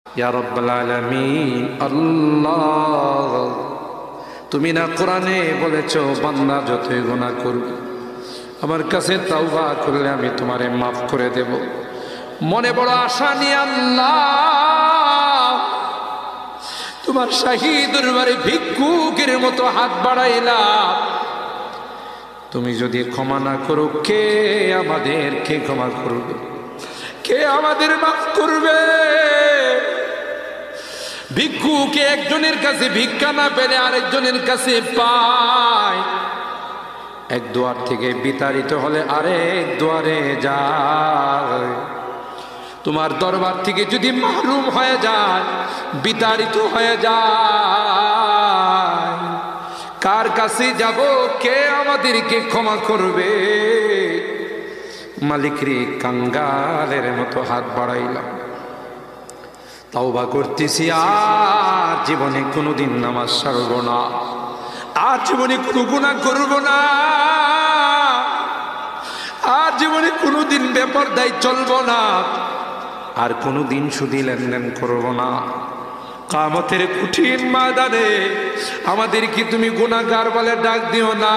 ইয়া রাব্বাল আলামিন। আল্লাহ, তুমি না কোরআনে বলেছো বান্দা যতই গুনাহ করবে আমার কাছে তাওবা করলে আমি তোমারে মাফ করে দেব। মনে বড় আশা নিয়ে আল্লাহ তোমার শাহী দরবারে ভিক্ষুকের মতো হাত বাড়াইলাম। তুমি যদি ক্ষমা না করো, কে আমাদেরকে ক্ষমা করবে? কে আমাদের মাফ করবে? ভিক্ষুকে একজনের কাছে ভিক্ষা না পেলে আরেকজনের কাছে পায়। এক দুয়ার থেকে বিতাড়িত হলে আরেক দুয়ারে যায়। তোমার দরবার থেকে যদি মাহরুম হয়ে যায়, বিতাড়িত হয়ে যায়, কার কাছে যাব? কে আমাদেরকে ক্ষমা করবে? মালিক রে, কাঙ্গালের মতো হাত বাড়াইলাম, তাওবা করতেছি, আর জীবনে কোনোদিন নামাজ ছাড়ব না, আর জীবনে কোনো গুনাহ করব না, আর জীবনে কোনোদিন বেপরদায় চলব না, আর কোনোদিন সুদি লেনদেন করব না। কিয়ামতের কঠিন ময়দানে আমাদেরকে তুমি গুনাহগার বলে ডাক দিও না।